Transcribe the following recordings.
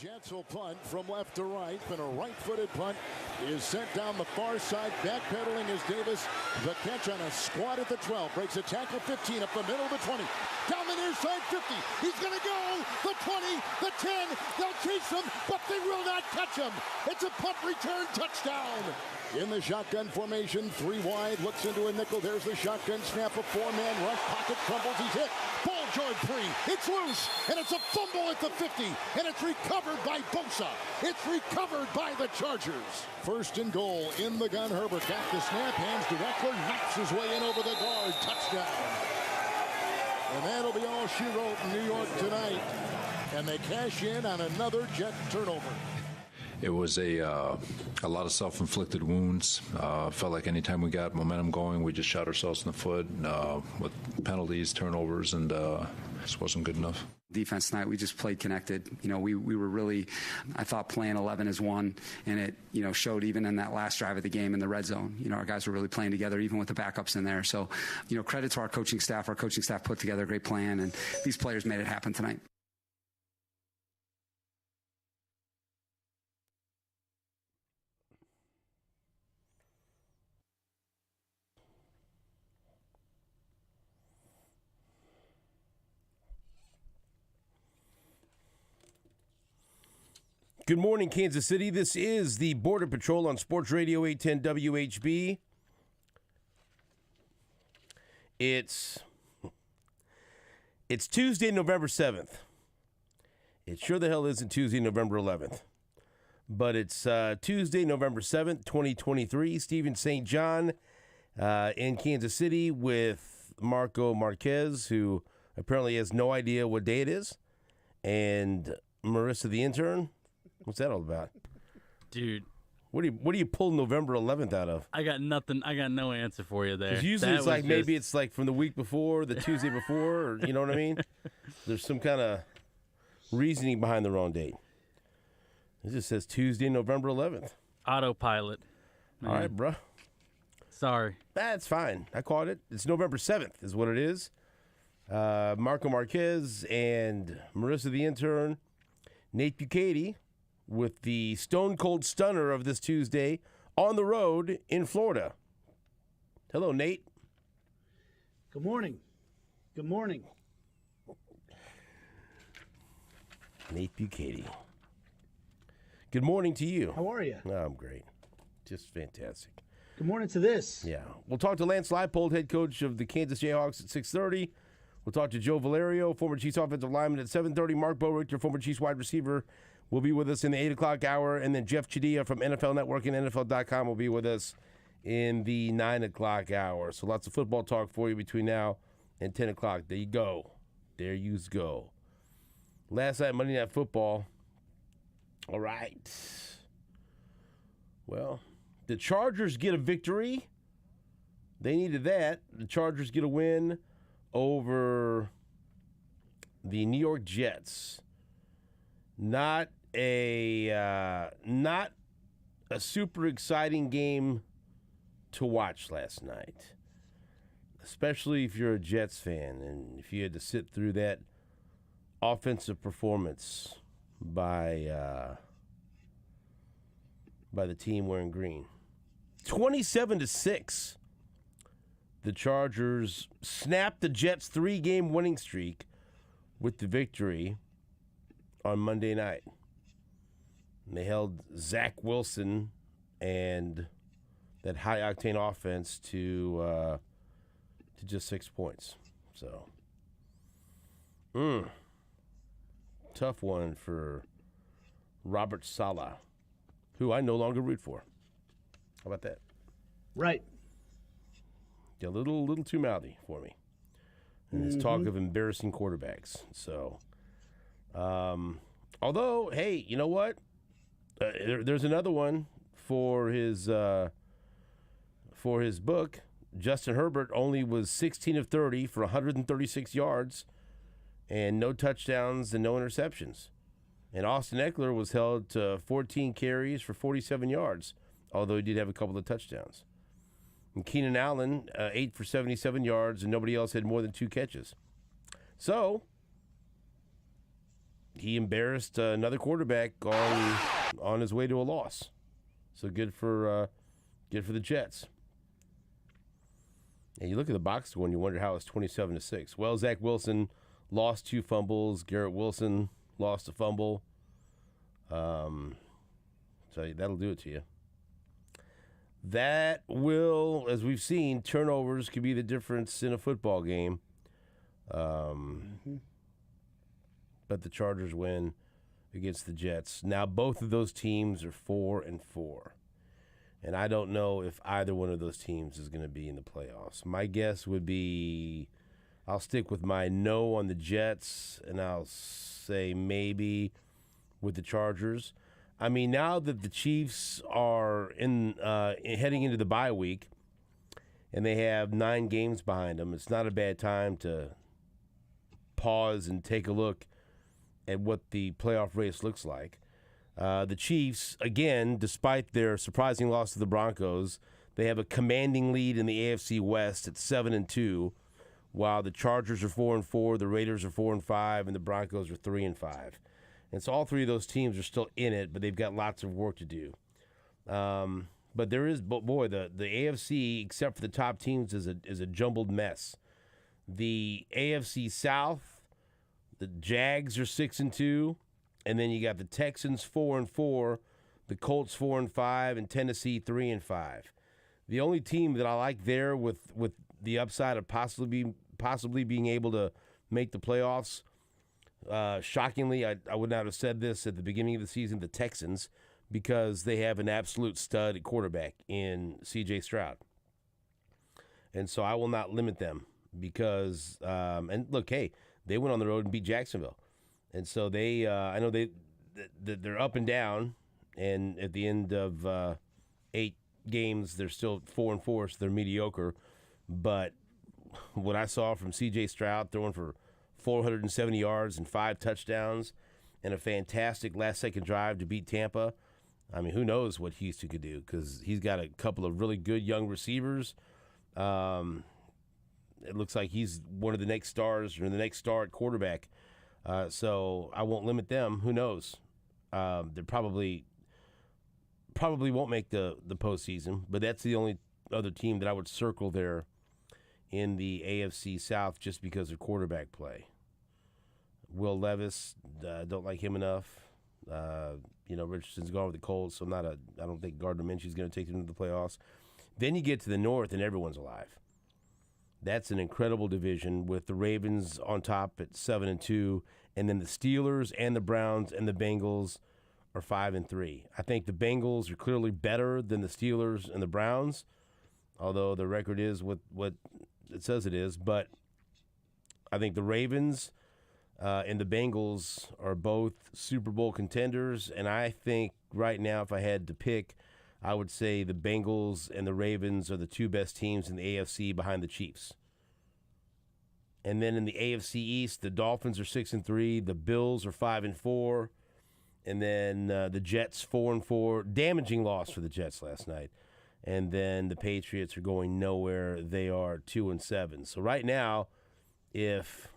Jets will punt from left to right, and a right-footed punt is sent down the far side. Backpedaling is Davis. The catch on a squat at the 12. Breaks a tackle 15 up the middle of the 20. Down the near side 50. He's going to go. The 20, the 10. They'll chase him, but they will not catch him. It's a punt return touchdown. In the shotgun formation, 3 wide, looks into a nickel. There's the shotgun snap, a 4-man rush. Pocket crumbles, he's hit. Ball joint free. It's loose, and it's a fumble at the 50, and it's recovered by Bosa. It's recovered by the Chargers. First and goal in the gun. Herbert got the snap, hands to Eckler, knocks his way in over the guard. Touchdown. And that'll be all she wrote in New York tonight. And they cash in on another Jet turnover. It was a lot of self-inflicted wounds. Felt like anytime we got momentum going, we just shot ourselves in the foot with penalties, turnovers, and just wasn't good enough. Defense tonight, we just played connected. We were really, I thought, playing 11 as one, and it, showed even in that last drive of the game in the red zone. Our guys were really playing together, even with the backups in there. So, credit to our coaching staff. Our coaching staff put together a great plan, and these players made it happen tonight. Good morning, Kansas City. This is the Border Patrol on Sports Radio 810 WHB. It's Tuesday, November 7th. It sure the hell isn't Tuesday, November 11th. But it's Tuesday, November 7th, 2023. Stephen St. John in Kansas City with Marco Marquez, who apparently has no idea what day it is, and Marissa the intern. What's that all about? Dude. What do you pull November 11th out of? I got nothing. I got no answer for you there. Because usually it's like maybe it's like from the week before, the Tuesday before, or you know what I mean? There's some kind of reasoning behind the wrong date. It just says Tuesday, November 11th. Autopilot. Man. All right, bro. Sorry. That's fine. I caught it. It's November 7th is what it is. Marco Marquez and Marissa the intern, Nate Bukaty, with the Stone Cold Stunner of this Tuesday on the road in Florida. Hello, Nate. Good morning. Good morning. Nate Bukaty. Good morning to you. How are you? Oh, I'm great. Just fantastic. Good morning to this. Yeah. We'll talk to Lance Leipold, head coach of the Kansas Jayhawks at 6:30. We'll talk to Joe Valerio, former Chiefs offensive lineman at 7:30. Mark Boerichter, former Chiefs wide receiver, will be with us in the 8 o'clock hour. And then Jeff Chadilla from NFL Network and NFL.com will be with us in the 9 o'clock hour. So lots of football talk for you between now and 10 o'clock. There you go. There you go. Last night, Monday Night Football. All right. Well, the Chargers get a victory. They needed that. The Chargers get a win over the New York Jets. Not a super exciting game to watch last night, especially if you're a Jets fan and if you had to sit through that offensive performance by the team wearing green. 27-6. The Chargers snapped the Jets' 3-game winning streak with the victory on Monday night. And they held Zach Wilson and that high-octane offense to just 6 points. So, tough one for Robert Saleh, who I no longer root for. How about that? Right. A little too mouthy for me. And there's talk of embarrassing quarterbacks. So, although, hey, you know what? There's another one for his book. Justin Herbert only was 16 of 30 for 136 yards and no touchdowns and no interceptions. And Austin Eckler was held to 14 carries for 47 yards, although he did have a couple of touchdowns. And Keenan Allen, 8 for 77 yards, and nobody else had more than 2 catches. So, he embarrassed another quarterback on his way to a loss. So good for the Jets. And you look at the box score and you wonder how it's 27-6. Well, Zach Wilson lost 2 fumbles. Garrett Wilson lost a fumble. So that'll do it to you. That will, as we've seen, turnovers could be the difference in a football game. But the Chargers win against the Jets. Now both of those teams are 4-4. And I don't know if either one of those teams is going to be in the playoffs. My guess would be I'll stick with my no on the Jets, and I'll say maybe with the Chargers. I mean, now that the Chiefs are heading into the bye week and they have 9 games behind them, it's not a bad time to pause and take a look at what the playoff race looks like. The Chiefs, again, despite their surprising loss to the Broncos, they have a commanding lead in the AFC West at 7-2, while the Chargers are 4-4, the Raiders are 4-5, and the Broncos are 3-5. And so all 3 of those teams are still in it, but they've got lots of work to do. But there is, the AFC, except for the top teams, is a jumbled mess. The AFC South, the Jags are 6-2. And then you got the Texans 4-4, the Colts 4-5, and Tennessee 3-5. The only team that I like there with the upside of possibly being able to make the playoffs, shockingly, I would not have said this at the beginning of the season, the Texans, because they have an absolute stud at quarterback in C.J. Stroud. And so I will not limit them because, and look, hey, they went on the road and beat Jacksonville. And so they, I know they're up and down, and at the end of 8 games, they're still 4-4, so they're mediocre. But what I saw from C.J. Stroud throwing for 470 yards and 5 touchdowns and a fantastic last-second drive to beat Tampa, I mean, who knows what Houston could do because he's got a couple of really good young receivers. It looks like he's one of the next stars or the next star at quarterback. So I won't limit them. Who knows? They probably won't make the postseason, but that's the only other team that I would circle there in the AFC South just because of quarterback play. Will Levis, don't like him enough. Richardson's gone with the Colts, so I don't think Gardner Minshew's going to take them to the playoffs. Then you get to the North, and everyone's alive. That's an incredible division with the Ravens on top at 7-2, and then the Steelers and the Browns and the Bengals are 5-3. I think the Bengals are clearly better than the Steelers and the Browns, although the record is what it says it is. But I think the Ravens and the Bengals are both Super Bowl contenders, and I think right now if I had to pick, I would say the Bengals and the Ravens are the 2 best teams in the AFC behind the Chiefs. And then in the AFC East, the Dolphins are 6-3, the Bills are 5-4, and then the Jets 4-4. Damaging loss for the Jets last night. And then the Patriots are going nowhere. They are 2-7. So right now, if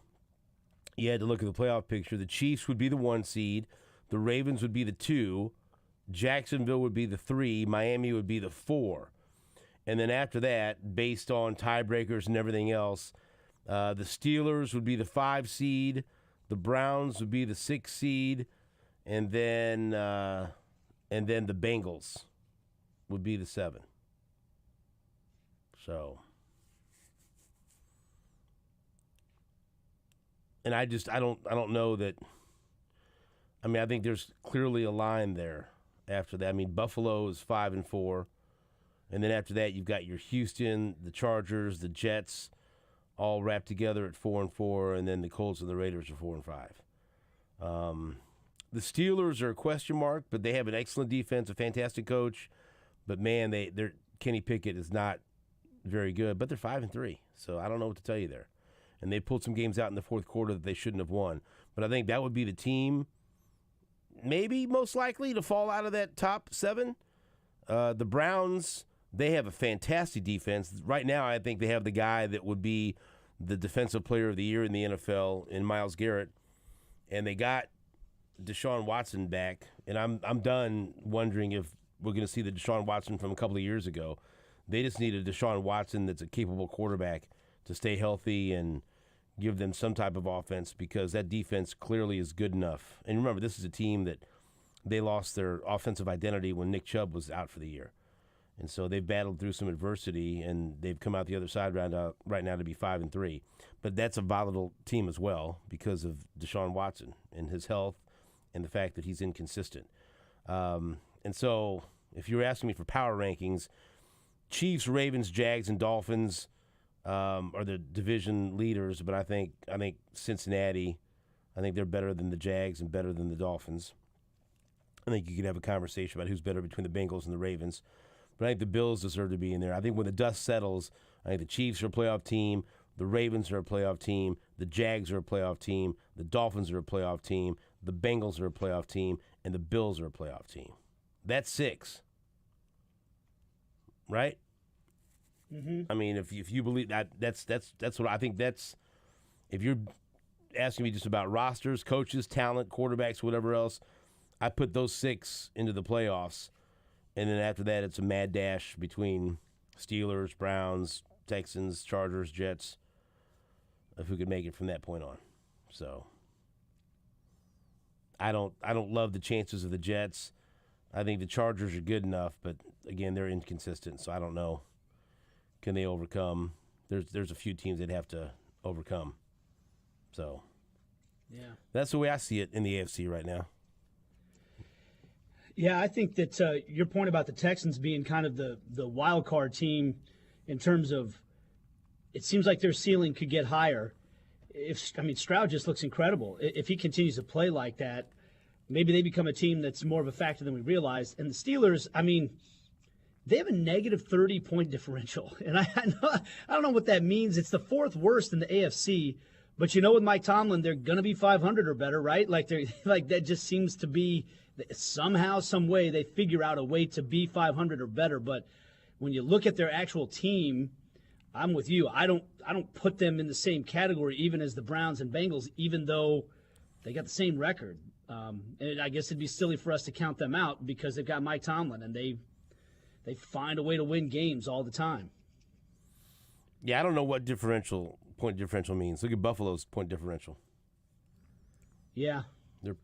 you had to look at the playoff picture, the Chiefs would be the 1 seed, the Ravens would be the 2, Jacksonville would be the 3, Miami would be the 4. And then after that, based on tiebreakers and everything else, the Steelers would be the 5 seed, the Browns would be the 6 seed, and then the Bengals would be the 7. So, and I don't know that. I mean, I think there's clearly a line there. After that, I mean, Buffalo is 5-4, and then after that, you've got your Houston, the Chargers, the Jets, all wrapped together at 4-4, and then the Colts and the Raiders are 4-5. The Steelers are a question mark, but they have an excellent defense, a fantastic coach. But man, their Kenny Pickett is not very good. But they're 5-3, so I don't know what to tell you there. And they pulled some games out in the fourth quarter that they shouldn't have won. But I think that would be the team, maybe most likely to fall out of that top 7. The Browns, they have a fantastic defense. Right now, I think they have the guy that would be the defensive player of the year in the NFL in Myles Garrett. And they got Deshaun Watson back, and I'm done wondering if we're going to see the Deshaun Watson from a couple of years ago. They just need a Deshaun Watson that's a capable quarterback to stay healthy and give them some type of offense, because that defense clearly is good enough. And remember, this is a team that they lost their offensive identity when Nick Chubb was out for the year. And so they've battled through some adversity, and they've come out the other side right now to be 5-3. But that's a volatile team as well because of Deshaun Watson and his health and the fact that he's inconsistent. And so if you're asking me for power rankings, Chiefs, Ravens, Jags, and Dolphins are the division leaders, but I think Cincinnati, I think they're better than the Jags and better than the Dolphins. I think you could have a conversation about who's better between the Bengals and the Ravens. But I think the Bills deserve to be in there. I think when the dust settles, I think the Chiefs are a playoff team, the Ravens are a playoff team, the Jags are a playoff team, the Dolphins are a playoff team, the Bengals are a playoff team, and the Bills are a playoff team. That's 6. Right? Mm-hmm. I mean, if you believe that, that's what I think. That's, if you're asking me just about rosters, coaches, talent, quarterbacks, whatever else, I put those 6 into the playoffs, and then after that, it's a mad dash between Steelers, Browns, Texans, Chargers, Jets, of who could make it from that point on. So I don't love the chances of the Jets. I think the Chargers are good enough, but again, they're inconsistent, so I don't know. Can they overcome? There's a few teams they'd have to overcome. So Yeah. that's the way I see it in the AFC right now. Yeah, I think that your point about the Texans being kind of the wild card team in terms of, it seems like their ceiling could get higher. Stroud just looks incredible. If he continues to play like that, maybe they become a team that's more of a factor than we realized. And the Steelers, they have a negative 30-point differential. And I don't know what that means. It's the 4th worst in the AFC. But with Mike Tomlin, they're going to be 500 or better, right? Like that just seems to be somehow, some way they figure out a way to be 500 or better. But when you look at their actual team, I'm with you. I don't put them in the same category even as the Browns and Bengals, even though they got the same record. And I guess it'd be silly for us to count them out because they've got Mike Tomlin and they find a way to win games all the time. Yeah, I don't know what point differential means. Look at Buffalo's point differential. Yeah.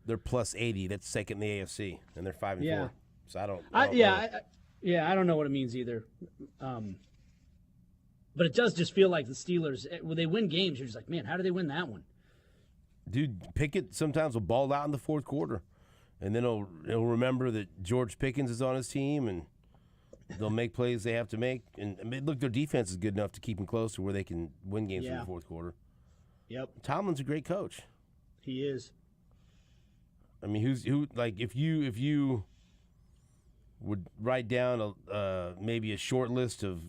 They're plus 80. That's second in the AFC, and they're 5-4. Yeah. So I don't know. I don't know what it means either. But it does just feel like the Steelers, when they win games, you're just like, man, how do they win that one? Dude, Pickett sometimes will ball out in the 4th quarter, and then he'll remember that George Pickens is on his team, and they'll make plays they have to make. And look, their defense is good enough to keep them close to where they can win games in the 4th quarter. Yep. Tomlin's a great coach. He is. If you would write down maybe a short list of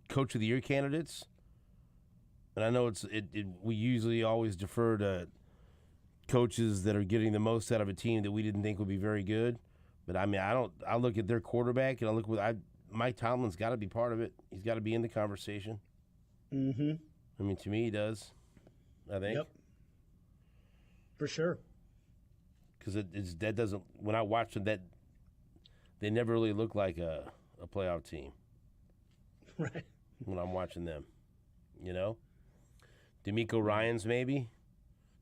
Coach of the Year candidates, and I know we usually always defer to coaches that are getting the most out of a team that we didn't think would be very good. But I look at their quarterback and I look Mike Tomlin's got to be part of it. He's got to be in the conversation. Mm-hmm. To me, he does. I think. Yep. For sure. Because that doesn't. When I watch them, that they never really look like a playoff team. Right. When I'm watching them, D'Amico Ryans maybe,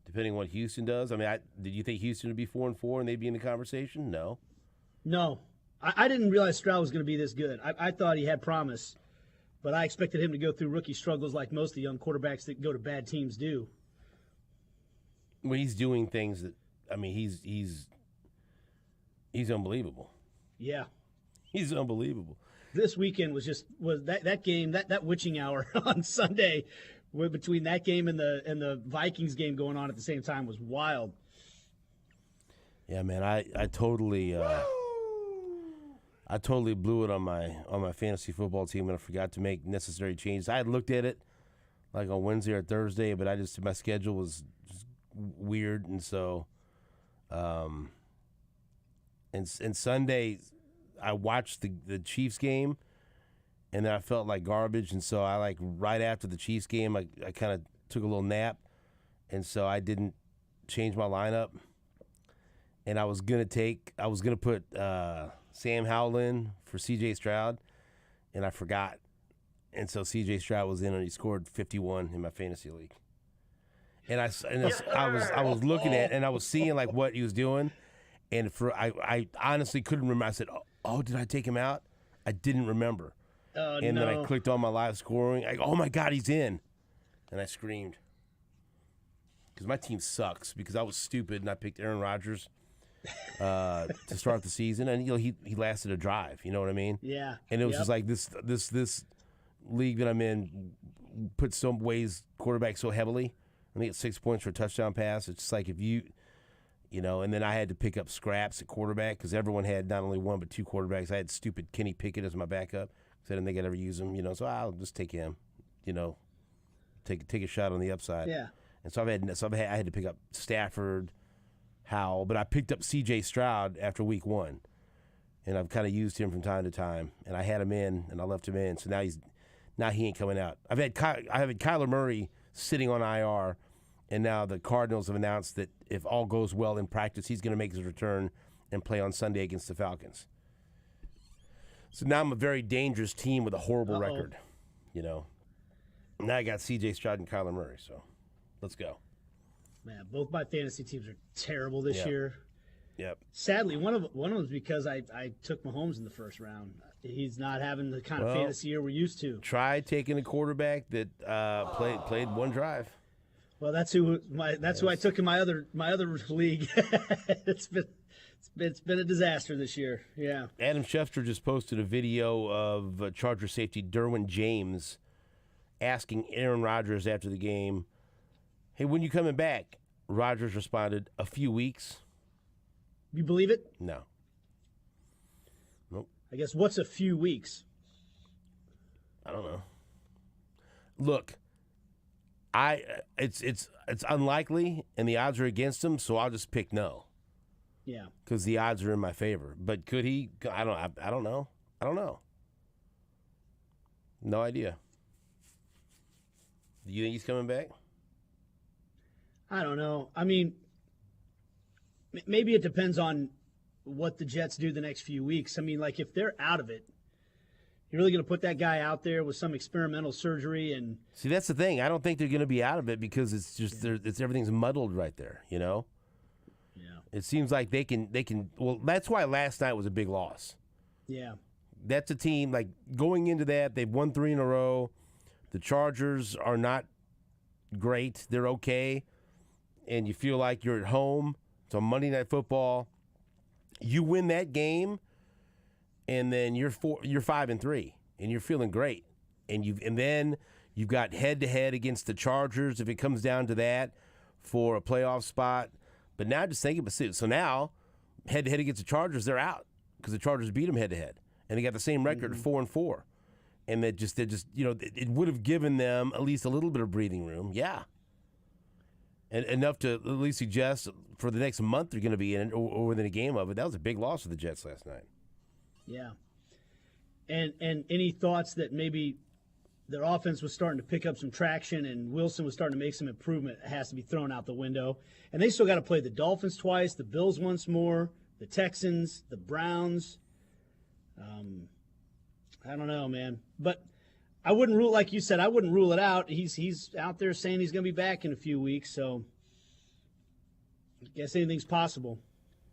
depending on what Houston does. Did you think Houston would be 4-4 and they'd be in the conversation? No. No. I didn't realize Stroud was going to be this good. I thought he had promise, but I expected him to go through rookie struggles like most of the young quarterbacks that go to bad teams do. Well, he's doing things that, he's unbelievable. Yeah. He's unbelievable. This weekend was that game, that witching hour on Sunday, between that game and the Vikings game going on at the same time was wild. Yeah, man, I totally blew it on my fantasy football team and I forgot to make necessary changes. I had looked at it like on Wednesday or Thursday, but my schedule was just weird, and so and Sunday I watched the Chiefs game, and then I felt like garbage, and so I right after the Chiefs game I kind of took a little nap, and so I didn't change my lineup. and I was gonna put Sam Howell in for C.J. Stroud, and I forgot, and so C.J. Stroud was in, and he scored 51 in my fantasy league. And I was looking at, and I was seeing like what he was doing, and I honestly couldn't remember. I said, "Oh, did I take him out?" I didn't remember. And then I clicked on my live scoring. Oh my God, he's in, and I screamed because my team sucks because I was stupid and I picked Aaron Rodgers to start the season, and he lasted a drive. You know what I mean? Yeah. And it was just like this league that I'm in puts some weighs quarterback so heavily. I think it's 6 points for a touchdown pass. It's just like if you know, and then I had to pick up scraps at quarterback because everyone had not only one but two quarterbacks. I had stupid Kenny Pickett as my backup because I didn't think I'd ever use him, you know, so I'll just take him, you know, take a shot on the upside. Yeah. And so I had to pick up Stafford, Howell, but I picked up C.J. Stroud after week 1, and I've kind of used him from time to time, and I had him in, and I left him in, so now he ain't coming out. I have Kyler Murray sitting on IR. And now the Cardinals have announced that if all goes well in practice, he's going to make his return and play on Sunday against the Falcons. So now I'm a very dangerous team with a horrible record, you know. Now I got C.J. Stroud and Kyler Murray, so let's go. Man, both my fantasy teams are terrible this year. Yep. Sadly, one of them is because I took Mahomes in the first round. He's not having the kind of fantasy year we're used to. Try taking a quarterback that played one drive. Well, that's who I took in my other league. It's been a disaster this year. Yeah. Adam Schefter just posted a video of Charger safety Derwin James asking Aaron Rodgers after the game, "Hey, when you coming back?" Rodgers responded, "A few weeks." You believe it? No. Nope. I guess what's a few weeks? I don't know. Look. It's unlikely, and the odds are against him, so I'll just pick no. Yeah. Because the odds are in my favor. But could he? I don't know. No idea. Do you think he's coming back? I don't know. I mean, maybe it depends on what the Jets do the next few weeks. I mean, like if they're out of it, you're really going to put that guy out there with some experimental surgery and see, that's the thing. I don't think they're going to be out of it because it's just it's everything's muddled right there. You know. Yeah. It seems like they can. Well, that's why last night was a big loss. Yeah. That's a team like going into that they've won 3 in a row. The Chargers are not great. They're okay, and you feel like you're at home. It's on Monday Night Football. You win that game. And then you're 5-3, and you're feeling great, and then you've got head-to-head against the Chargers if it comes down to that for a playoff spot. But now just think about it. So now head-to-head against the Chargers, they're out because the Chargers beat them head-to-head, and they got the same record at 4-4, and they're just it would have given them at least a little bit of breathing room, and enough to at least suggest for the next month they're going to be in it or within a game of it. That was a big loss for the Jets last night. Yeah. And any thoughts that maybe their offense was starting to pick up some traction and Wilson was starting to make some improvement has to be thrown out the window. And they still got to play the Dolphins twice, the Bills once more, the Texans, the Browns. I don't know, man. But I wouldn't rule, like you said, I wouldn't rule it out. He's out there saying he's going to be back in a few weeks, so I guess anything's possible.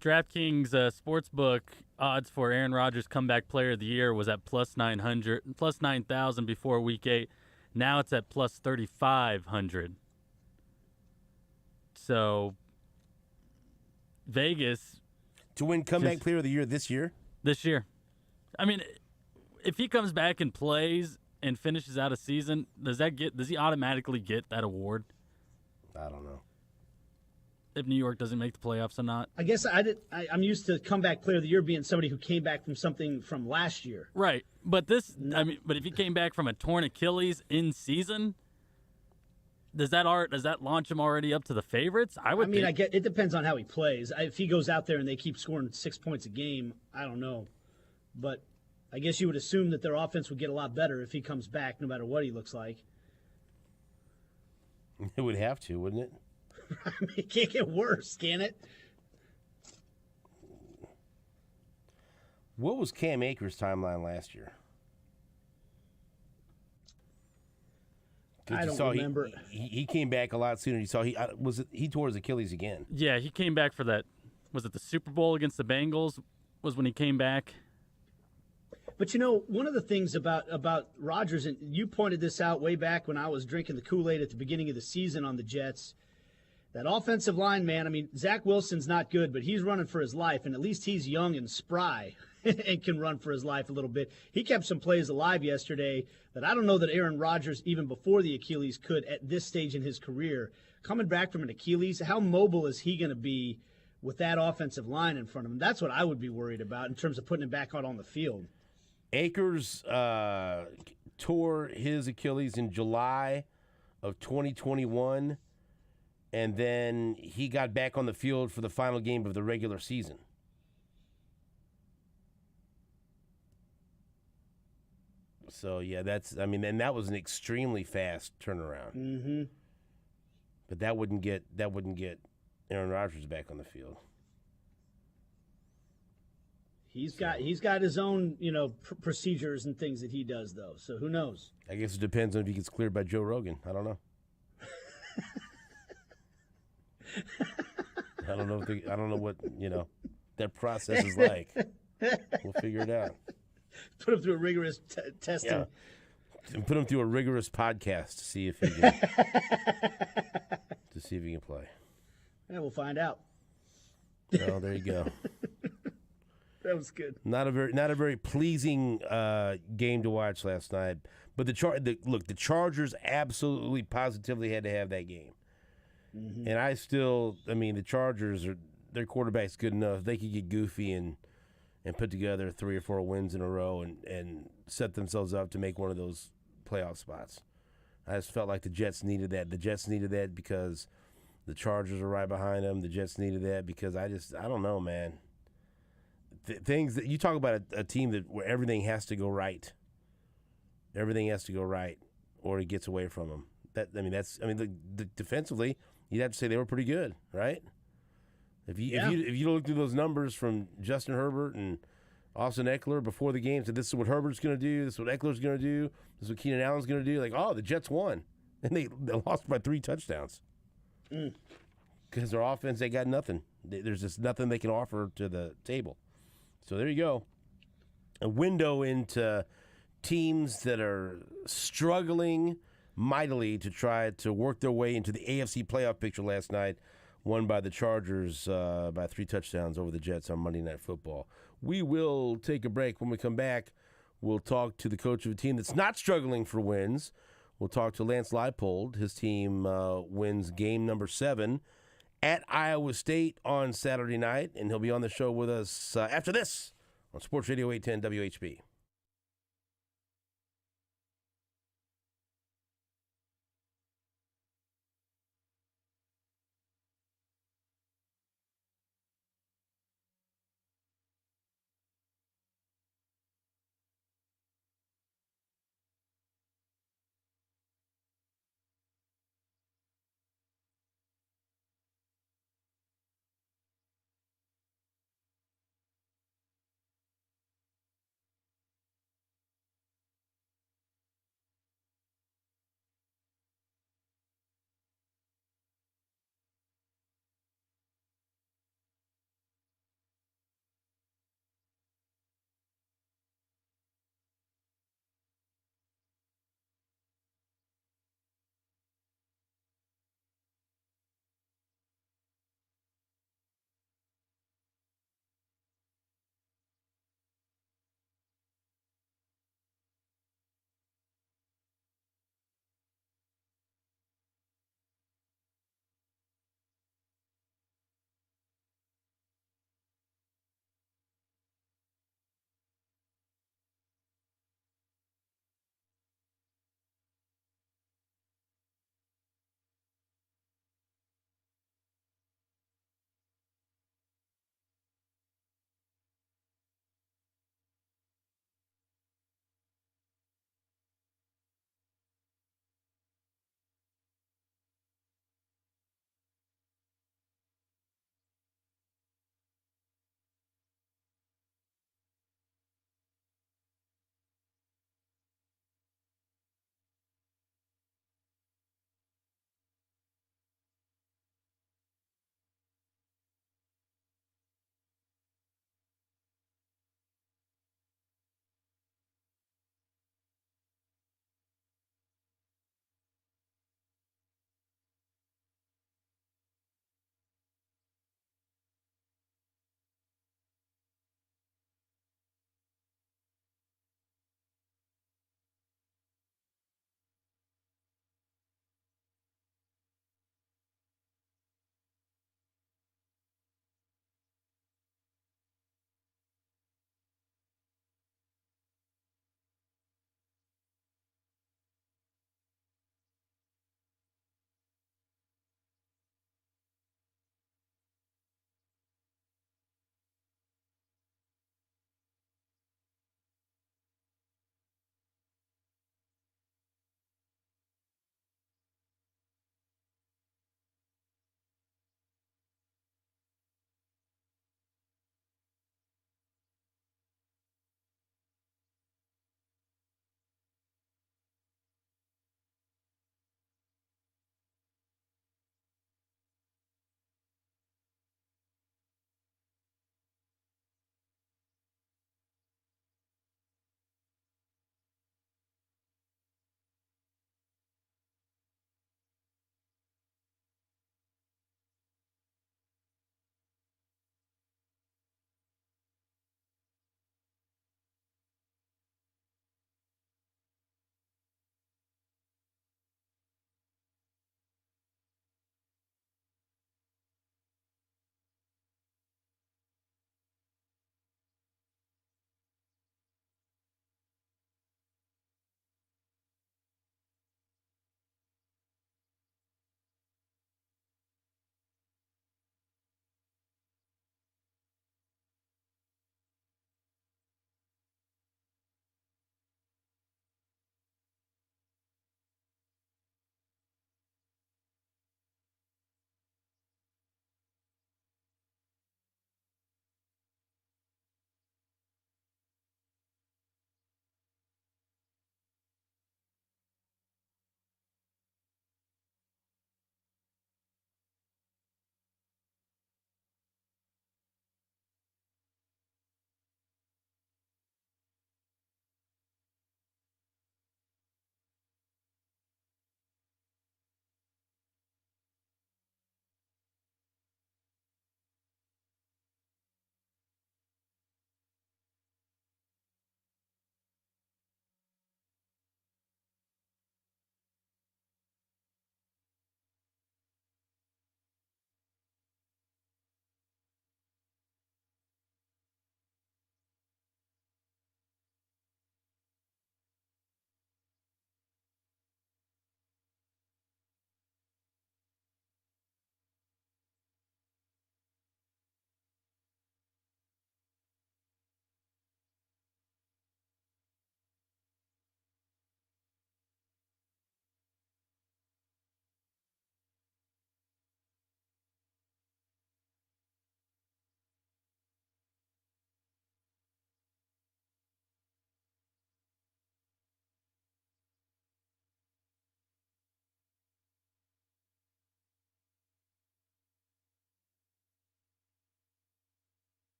DraftKings Sportsbook odds for Aaron Rodgers comeback player of the year was at plus 9,000 before week 8. Now it's at plus 3,500. So Vegas to win comeback player of the year this year. I mean, if he comes back and plays and finishes out a season, does he automatically get that award? I don't know. If New York doesn't make the playoffs or not. I guess I'm used to comeback player of the year being somebody who came back from something from last year. Right. But but if he came back from a torn Achilles in season, does that launch him already up to the favorites? I get it depends on how he plays. If he goes out there and they keep scoring 6 points a game, I don't know. But I guess you would assume that their offense would get a lot better if he comes back no matter what he looks like. It would have to, wouldn't it? I mean, it can't get worse, can it? What was Cam Akers' timeline last year? I don't remember. He came back a lot sooner. You saw he tore his Achilles again. Yeah, he came back for that. Was it the Super Bowl against the Bengals? Was when he came back. But one of the things about Rodgers, and you pointed this out way back when I was drinking the Kool-Aid at the beginning of the season on the Jets, that offensive line, man. I mean, Zach Wilson's not good, but he's running for his life, and at least he's young and spry and can run for his life a little bit. He kept some plays alive yesterday that I don't know that Aaron Rodgers, even before the Achilles, could at this stage in his career. Coming back from an Achilles, how mobile is he going to be with that offensive line in front of him? That's what I would be worried about in terms of putting him back out on the field. Akers tore his Achilles in July of 2021, and then he got back on the field for the final game of the regular season. So, yeah, and that was an extremely fast turnaround. Mm-hmm. But that wouldn't get Aaron Rodgers back on the field. He's got his own, procedures and things that he does, though. So who knows? I guess it depends on if he gets cleared by Joe Rogan. I don't know. I don't know what that process is like. We'll figure it out. Put him through a rigorous testing. Yeah. And put him through a rigorous podcast to see if he can play. Yeah, we'll find out. Well, there you go. That was good. Not a very pleasing game to watch last night. But the Chargers absolutely positively had to have that game. Mm-hmm. And the Chargers their quarterback's good enough. They could get goofy and put together 3 or 4 wins in a row and set themselves up to make one of those playoff spots. I just felt like the Jets needed that. The Jets needed that because the Chargers are right behind them. The Jets needed that because I don't know, man. Things that you talk about a team where everything has to go right. Everything has to go right, or it gets away from them. Defensively, you'd have to say they were pretty good, right? If you look through those numbers from Justin Herbert and Austin Eckler before the game, said this is what Herbert's going to do, this is what Eckler's going to do, this is what Keenan Allen's going to do. Like, the Jets won, and they lost by 3 touchdowns because their offense, they got nothing. There's just nothing they can offer to the table. So there you go. A window into teams that are struggling mightily to try to work their way into the AFC playoff picture last night, won by the Chargers by 3 touchdowns over the Jets on Monday Night Football. We will take a break. When we come back, we'll talk to the coach of a team that's not struggling for wins. We'll talk to Lance Leipold. His team wins game number 7 at Iowa State on Saturday night, and he'll be on the show with us after this on Sports Radio 810 WHB.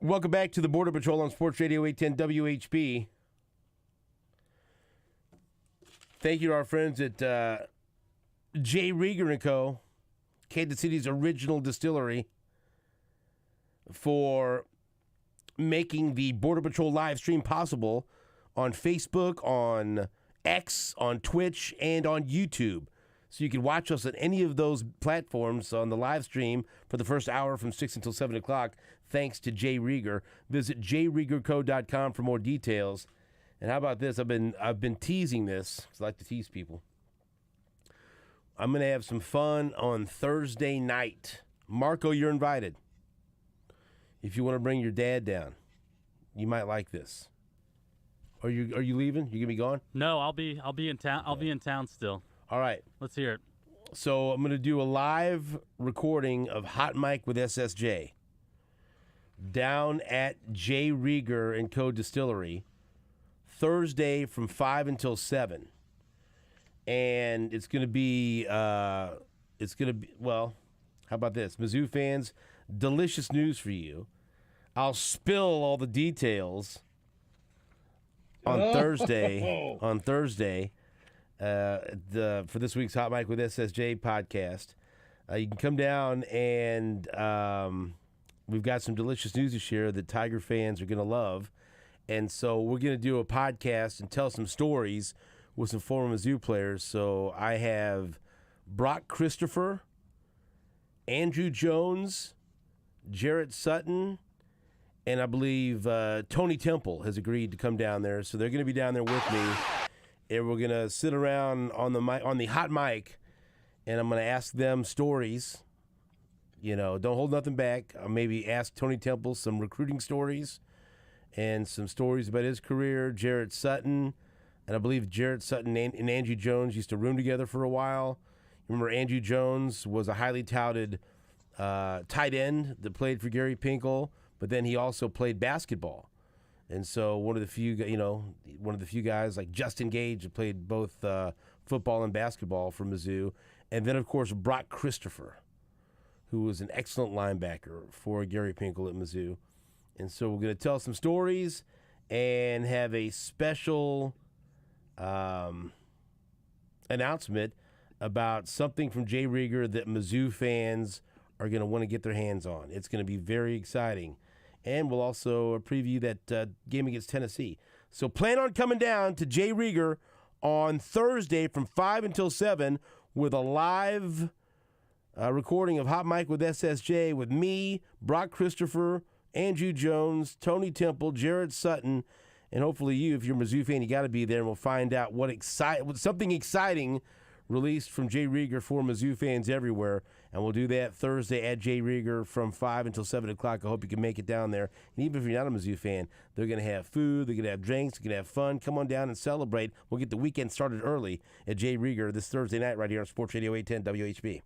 Welcome back to the Border Patrol on Sports Radio 810 WHB. Thank you to our friends at J. Rieger & Co., Kansas City's original distillery, for making the Border Patrol live stream possible on Facebook, on X, on Twitch, and on YouTube. So you can watch us on any of those platforms on the live stream for the first hour from 6 until 7 o'clock, thanks to Jay Rieger. Visit jriegerco.com for more details. And how about this? I've been teasing this, because I like to tease people. I'm going to have some fun on Thursday night. Marco, you're invited. If you want to bring your dad down, you might like this. Are you leaving? You gonna be gone? No, I'll be in town. I'll be in town still. All right. Let's hear it. So I'm going to do a live recording of Hot Mic with SSJ down at J. Rieger & Co. Distillery Thursday from 5 until 7. And it's going to be, well, how about this? Mizzou fans, delicious news for you. I'll spill all the details on Thursday. On Thursday. For this week's Hot Mic with SSJ podcast. You can come down and we've got some delicious news to share that Tiger fans are going to love. And so we're going to do a podcast and tell some stories with some former Mizzou players. So I have Brock Christopher, Andrew Jones, Jarrett Sutton, and I believe Tony Temple has agreed to come down there. So they're going to be down there with me. And we're going to sit around on the hot mic, and I'm going to ask them stories. You know, don't hold nothing back. I'll maybe ask Tony Temple some recruiting stories and some stories about his career. Jarrett Sutton, and I believe Jarrett Sutton and Andrew Jones used to room together for a while. Remember, Andrew Jones was a highly touted tight end that played for Gary Pinkel, but then he also played basketball. And so one of the few guys like Justin Gage that played both football and basketball for Mizzou. And then, of course, Brock Christopher, who was an excellent linebacker for Gary Pinkel at Mizzou. And so we're going to tell some stories and have a special announcement about something from Jay Rieger that Mizzou fans are going to want to get their hands on. It's going to be very exciting. And we'll also preview that game against Tennessee. So plan on coming down to Jay Rieger on Thursday from 5 until 7 with a live recording of Hot Mic with SSJ with me, Brock Christopher, Andrew Jones, Tony Temple, Jarrett Sutton, and hopefully you, if you're a Mizzou fan, you got to be there, and we'll find out something exciting released from Jay Rieger for Mizzou fans everywhere. And we'll do that Thursday at Jay Rieger from 5 until 7 o'clock. I hope you can make it down there. And even if you're not a Mizzou fan, they're going to have food, they're going to have drinks, they're going to have fun. Come on down and celebrate. We'll get the weekend started early at Jay Rieger this Thursday night right here on Sports Radio 810 WHB.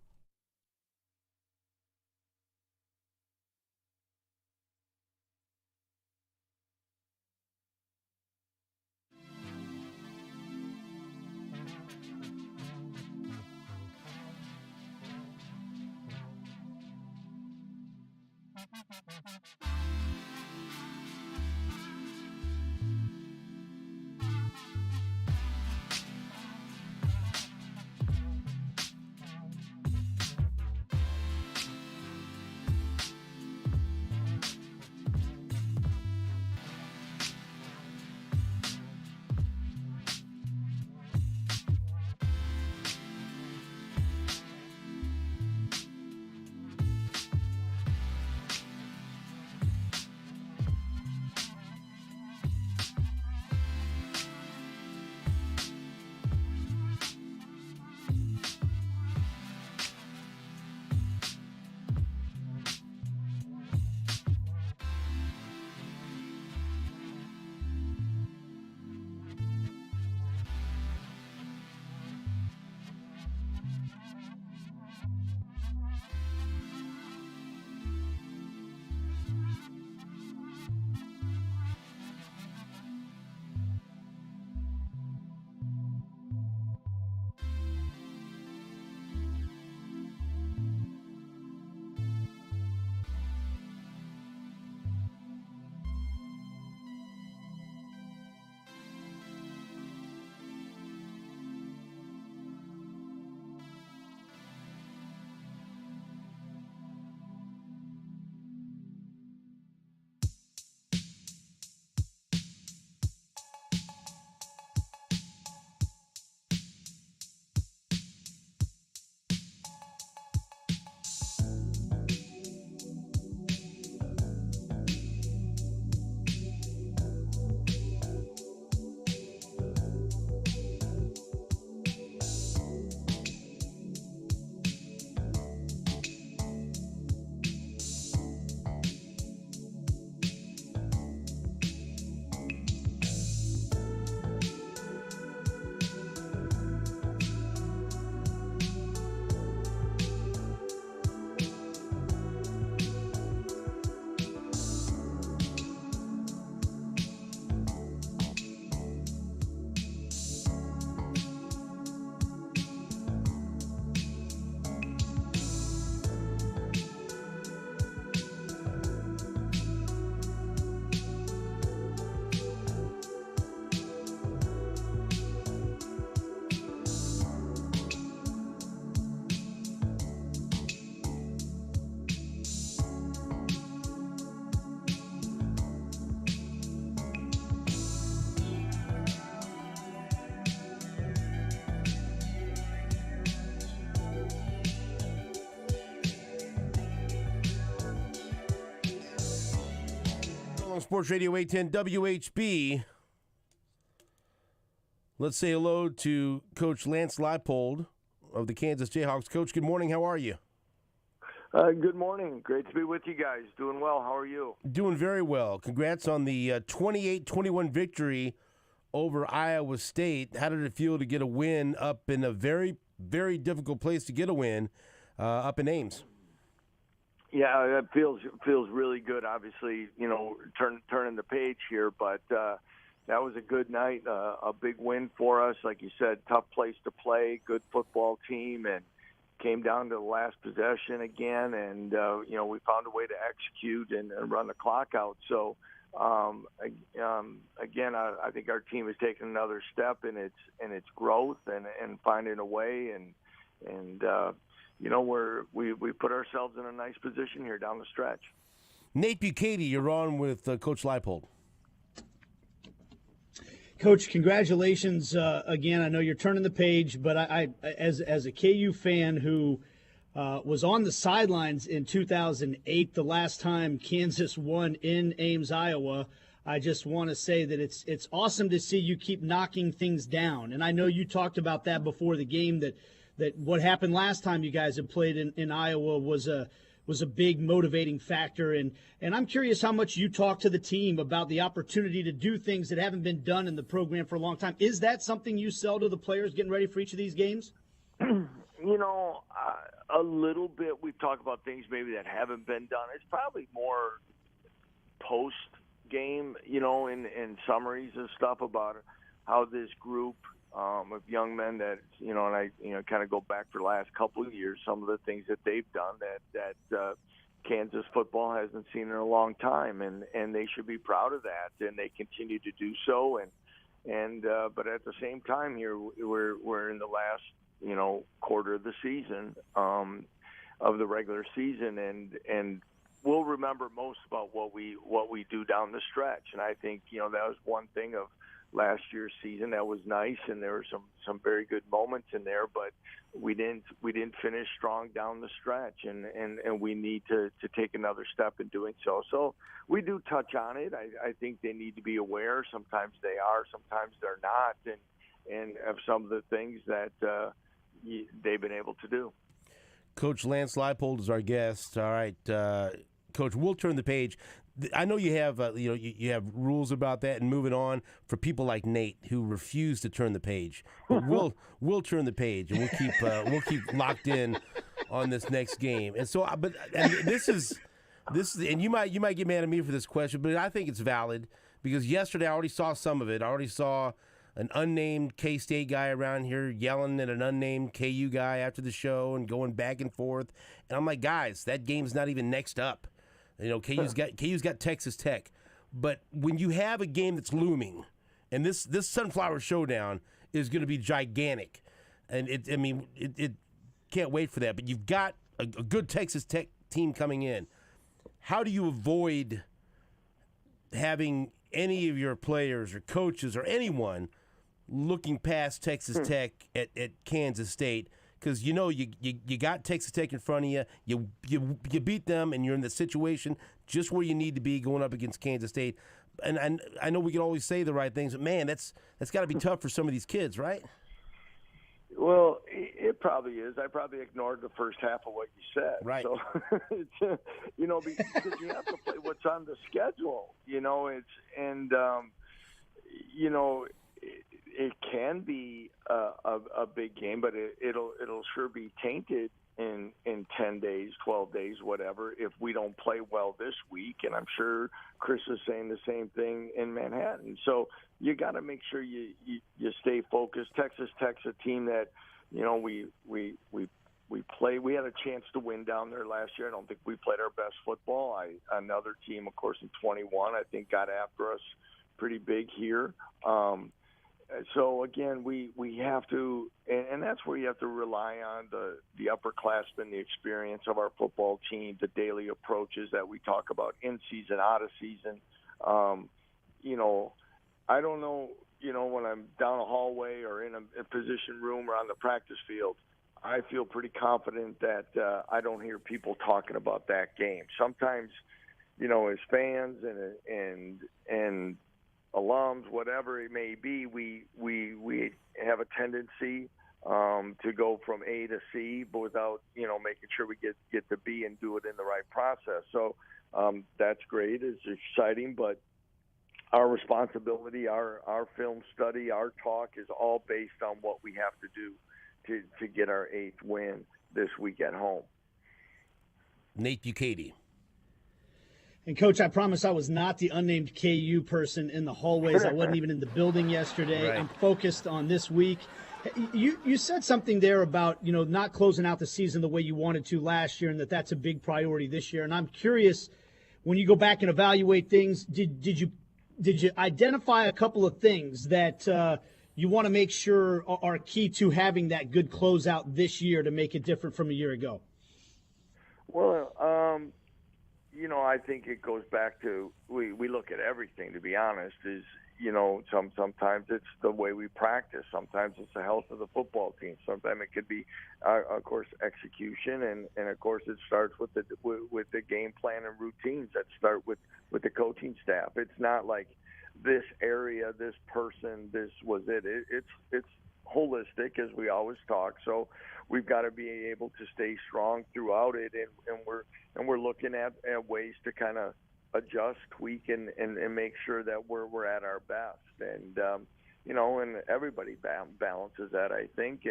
on Sports Radio 810 WHB. Let's say hello to Coach Lance Leipold of the Kansas Jayhawks. Coach, good morning. How are you? Good morning. Great to be with you guys. Doing well. How are you? Doing very well. Congrats on the 28-21 victory over Iowa State. How did it feel to get a win up in a very, very difficult place to get a win up in Ames? Yeah, it feels really good. Obviously, turning the page here, but that was a good night, a big win for us. Like you said, tough place to play, good football team, and came down to the last possession again. And we found a way to execute and run the clock out. So again, I think our team has taken another step in its growth and finding a way and we put ourselves in a nice position here down the stretch. Nate Bukaty, you're on with Coach Leipold. Coach, congratulations again. I know you're turning the page, but I as a KU fan who was on the sidelines in 2008, the last time Kansas won in Ames, Iowa, I just want to say that it's awesome to see you keep knocking things down. And I know you talked about that before the game, that what happened last time you guys had played in Iowa was a big motivating factor. And I'm curious how much you talk to the team about the opportunity to do things that haven't been done in the program for a long time. Is that something you sell to the players getting ready for each of these games? A little bit. We've talked about things maybe that haven't been done. It's probably more post-game, in summaries and stuff about how this group of young men that, and I, kind of go back for the last couple of years, some of the things that they've done that Kansas football hasn't seen in a long time, and they should be proud of that, and they continue to do so. But at the same time here, we're in the last, quarter of the season, of the regular season, and we'll remember most about what we do down the stretch. And I think, that was one thing of last year's season that was nice, and there were some very good moments in there, but we didn't finish strong down the stretch, and we need to take another step in doing so. So we do touch on it. I think they need to be aware. Sometimes they are, sometimes they're not, and of some of the things that they've been able to do. Coach Lance Leipold is our guest. All right, Coach, we'll turn the page. I know you have you have rules about that and moving on for people like Nate who refuse to turn the page. But we'll turn the page and we'll keep locked in on this next game. And so, this is and you might get mad at me for this question, but I think it's valid because yesterday I already saw some of it. I already saw an unnamed K-State guy around here yelling at an unnamed KU guy after the show and going back and forth. And I'm like, guys, that game's not even next up. KU's got Texas Tech, but when you have a game that's looming, and this Sunflower Showdown is going to be gigantic, and it can't wait for that. But you've got a good Texas Tech team coming in. How do you avoid having any of your players or coaches or anyone looking past Texas Tech at Kansas State? Because you got Texas Tech in front of you. You beat them, and you're in the situation just where you need to be going up against Kansas State. And I know we can always say the right things, but man, that's got to be tough for some of these kids, right? Well, it probably is. I probably ignored the first half of what you said. Right. So, because you have to play what's on the schedule. It can be a big game, but it'll sure be tainted in 10 days, 12 days, whatever, if we don't play well this week. And I'm sure Chris is saying the same thing in Manhattan. So you got to make sure you stay focused. Texas Tech's a team that, we play. We had a chance to win down there last year. I don't think we played our best football. Another team, of course, in 21, I think got after us pretty big here. So again, we have to, and that's where you have to rely on the upperclassmen, the experience of our football team, the daily approaches that we talk about in season, out of season. I don't know, when I'm down a hallway or in a position room or on the practice field, I feel pretty confident that I don't hear people talking about that game. Sometimes, as fans and alums, whatever it may be, we have a tendency to go from A to C, but without making sure we get to B and do it in the right process. So that's great. It's exciting, but our responsibility, our film study, our talk is all based on what we have to do to get our 8th win this week at home. Nate Bukaty. And, Coach, I promise I was not the unnamed KU person in the hallways. I wasn't even in the building yesterday. Right. I'm focused on this week. You said something there about, not closing out the season the way you wanted to last year and that's a big priority this year. And I'm curious, when you go back and evaluate things, did you identify a couple of things that you want to make sure are key to having that good closeout this year to make it different from a year ago? Well, I think it goes back to we look at everything, to be honest, sometimes it's the way we practice. Sometimes it's the health of the football team. Sometimes it could be, of course, execution. And of course, it starts with the game plan and routines that start with the coaching staff. It's not like this area, this person, this was it. It's holistic, as we always talk. So we've got to be able to stay strong throughout it. And we're looking at ways to kind of adjust, tweak, and make sure that we're at our best. And and everybody balances that, I think.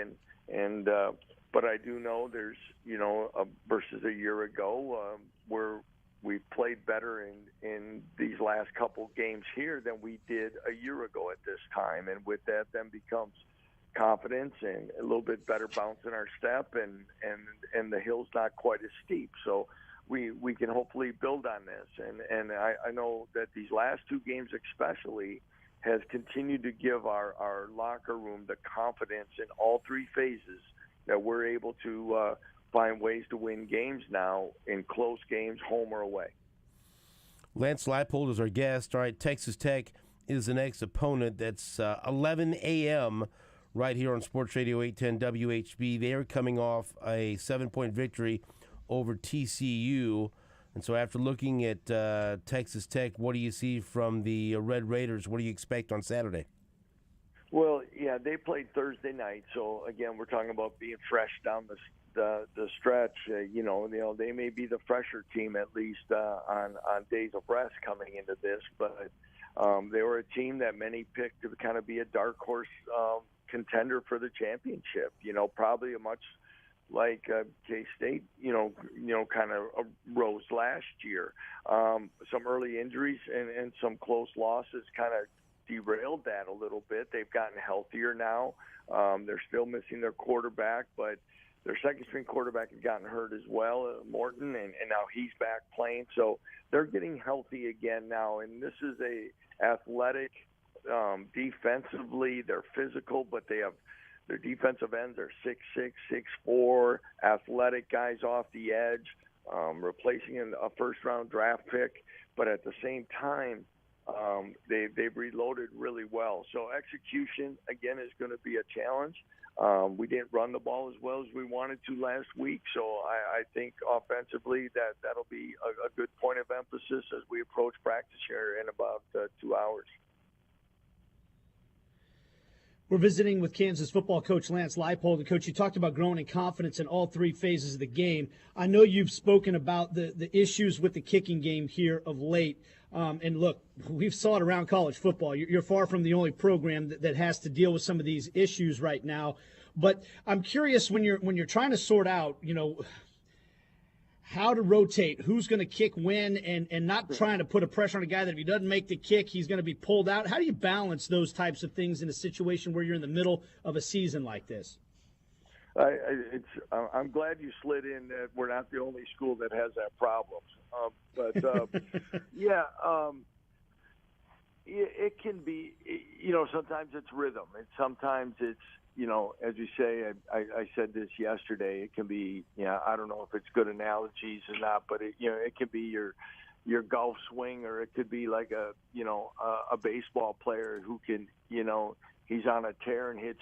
But I do know there's versus a year ago where we've played better in these last couple games here than we did a year ago at this time. And with that, then becomes confidence and a little bit better bounce in our step, and the hill's not quite as steep. So we can hopefully build on this. And I know that these last 2 games especially has continued to give our locker room the confidence in all 3 phases that we're able to find ways to win games now in close games, home or away. Lance Leipold is our guest. All right, Texas Tech is the next opponent. That's 11 a.m. right here on Sports Radio 810 WHB. They are coming off a 7-point victory over TCU. And so after looking at Texas Tech, what do you see from the Red Raiders? What do you expect on Saturday? Well, yeah, they played Thursday night. So, again, we're talking about being fresh down the stretch. They may be the fresher team, at least on days of rest coming into this. But they were a team that many picked to kind of be a dark horse contender for the championship. Probably a much like K-State, kind of rose last year. Some early injuries and some close losses kind of derailed that a little bit. They've gotten healthier now. They're still missing their quarterback, but their second-string quarterback had gotten hurt as well, Morton, and now he's back playing. So they're getting healthy again now, and this is a athletic defensively. They're physical, but they have their defensive ends are 6'6", 6'4", athletic guys off the edge, replacing a first-round draft pick. But at the same time, they've reloaded really well. So execution, again, is going to be a challenge. We didn't run the ball as well as we wanted to last week, so I think offensively that'll be a good point of emphasis as we approach practice here in about 2 hours. We're visiting with Kansas football coach Lance Leipold. And, Coach, you talked about growing in confidence in all 3 phases of the game. I know you've spoken about the issues with the kicking game here of late. And, look, we've saw it around college football. You're far from the only program that has to deal with some of these issues right now. But I'm curious, when you're trying to sort out, how to rotate, who's going to kick when, and not trying to put a pressure on a guy that if he doesn't make the kick, he's going to be pulled out. How do you balance those types of things in a situation where you're in the middle of a season like this? I'm glad you slid in that we're not the only school that has that problem. It can be, sometimes it's rhythm. Sometimes it's, as you say, I said this yesterday, it can be, I don't know if it's good analogies or not, but it could be your golf swing, or it could be like a baseball player who can, he's on a tear and hits,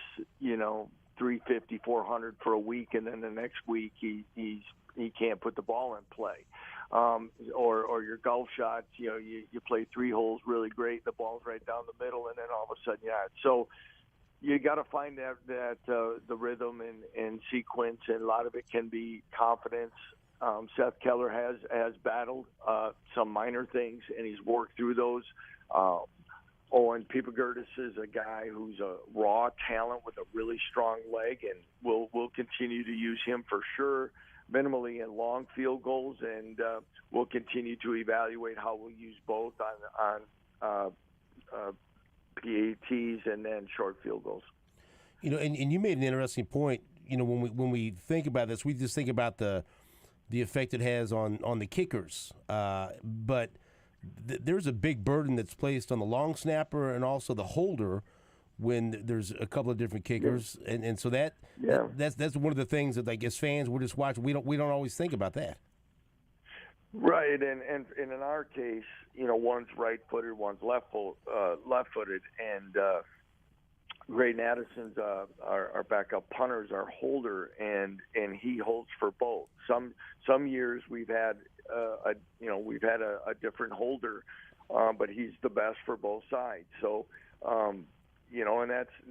350, 400 for a week, and then the next week he can't put the ball in play. Or your golf shots, you play 3 holes really great, the ball's right down the middle, and then all of a sudden, So you got to find that the rhythm and sequence, and a lot of it can be confidence. Seth Keller has battled some minor things, and he's worked through those. Owen Pipagertis is a guy who's a raw talent with a really strong leg, and we'll continue to use him for sure, minimally in long field goals, and we'll continue to evaluate how we'll use both on PATs and then short field goals. And you made an interesting point. When we think about this, we just think about the effect it has on the kickers, but there's a big burden that's placed on the long snapper and also the holder when there's a couple of different kickers, and so that's one of the things that, like, as fans, we're just watching. We don't always think about that. Right, and in our case, one's right-footed, one's left-footed, and Graydon Addison's our backup punter's our holder, and he holds for both. Some years we've had a different holder, but he's the best for both sides. So, and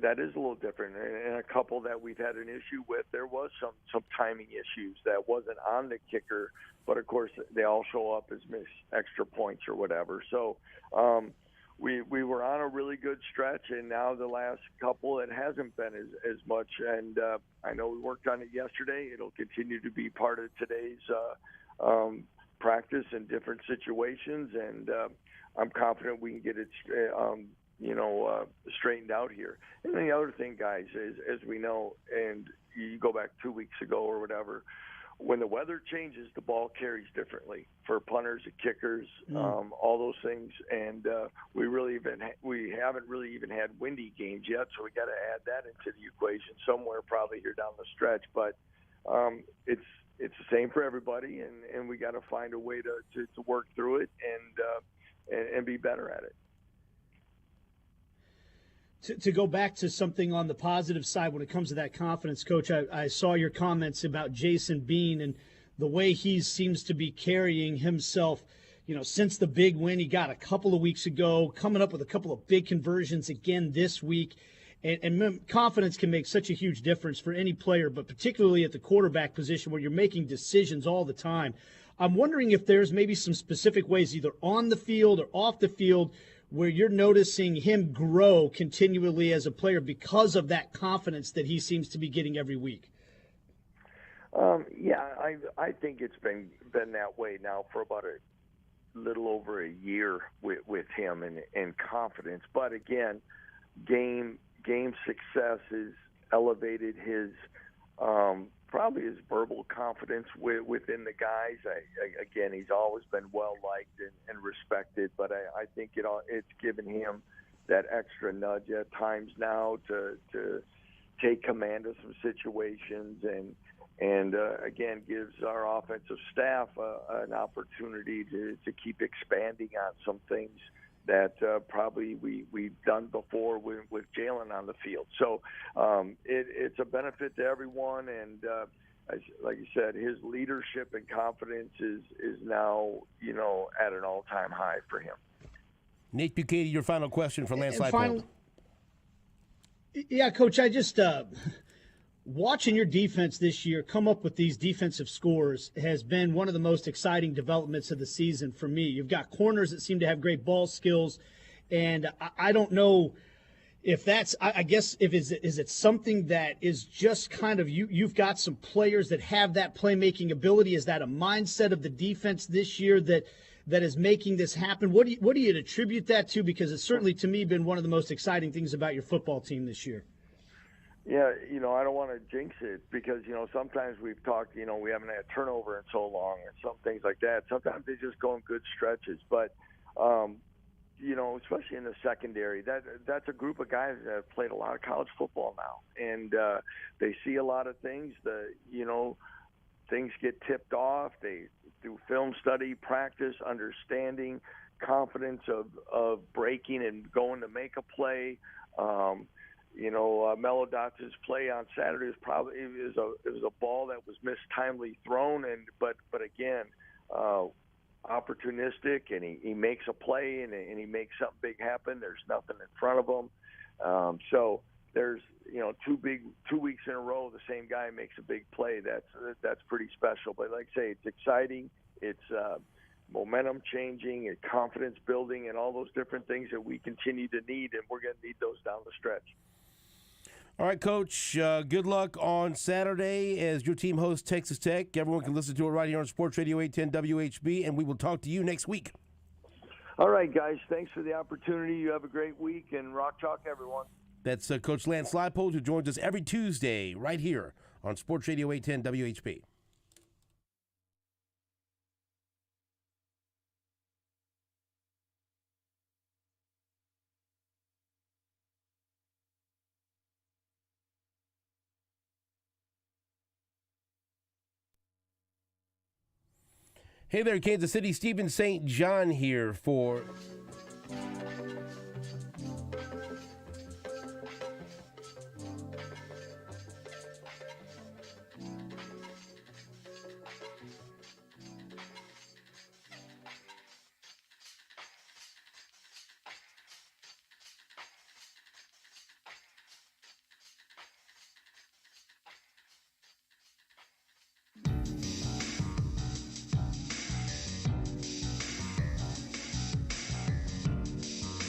that is a little different. And a couple that we've had an issue with, there was some timing issues that wasn't on the kicker, but of course they all show up as missed extra points or whatever. So. We were on a really good stretch, and now the last couple it hasn't been as much. And I know we worked on it yesterday. It'll continue to be part of today's practice in different situations, and I'm confident we can get it straightened out here. And then the other thing, guys, is as we know, and you go back 2 weeks ago or whatever, when the weather changes, the ball carries differently for punters and kickers, all those things. And we haven't really even had windy games yet, so we got to add that into the equation somewhere probably here down the stretch. But it's the same for everybody, and we got to find a way to work through it and be better at it. To go back to something on the positive side when it comes to that confidence, Coach, I saw your comments about Jason Bean and the way he seems to be carrying himself, since the big win he got a couple of weeks ago, coming up with a couple of big conversions again this week. And confidence can make such a huge difference for any player, but particularly at the quarterback position where you're making decisions all the time. I'm wondering if there's maybe some specific ways, either on the field or off the field, where you're noticing him grow continually as a player because of that confidence that he seems to be getting every week. I think it's been that way now for about a little over a year with him and confidence. But again, game success has elevated his probably his verbal confidence within the guys. Again, he's always been well-liked and respected, but I think it's given him that extra nudge at times now to take command of some situations and again, gives our offensive staff an opportunity to keep expanding on some things that probably we've done before with Jalen on the field. So it's a benefit to everyone, and like you said, his leadership and confidence is now at an all-time high for him. Nate Bukaty, your final question for Lance Leipold. Yeah, Coach, I just watching your defense this year come up with these defensive scores has been one of the most exciting developments of the season for me. You've got corners that seem to have great ball skills, and I don't know if that's – I guess is it something that is just kind of you've got some players that have that playmaking ability? Is that a mindset of the defense this year that is making this happen? What do you attribute that to? Because it's certainly, to me, been one of the most exciting things about your football team this year. Yeah, I don't want to jinx it because, sometimes we've talked, we haven't had turnover in so long and some things like that. Sometimes they just go in good stretches. But, especially in the secondary, that's a group of guys that have played a lot of college football now. And they see a lot of things. Things get tipped off. They do film study, practice, understanding, confidence of breaking and going to make a play. Melodots' play on Saturday was a ball that was mistimely thrown, but again, opportunistic, and he makes a play and he makes something big happen. There's nothing in front of him, so there's 2 weeks in a row the same guy makes a big play. That's pretty special. But like I say, it's exciting. It's momentum changing and confidence building and all those different things that we continue to need, and we're going to need those down the stretch. All right, Coach, good luck on Saturday as your team hosts Texas Tech. Everyone can listen to it right here on Sports Radio 810 WHB, and we will talk to you next week. All right, guys, thanks for the opportunity. You have a great week, and rock chalk, everyone. That's Coach Lance Leipold, who joins us every Tuesday right here on Sports Radio 810 WHB. Hey there, Kansas City. Stephen St. John here for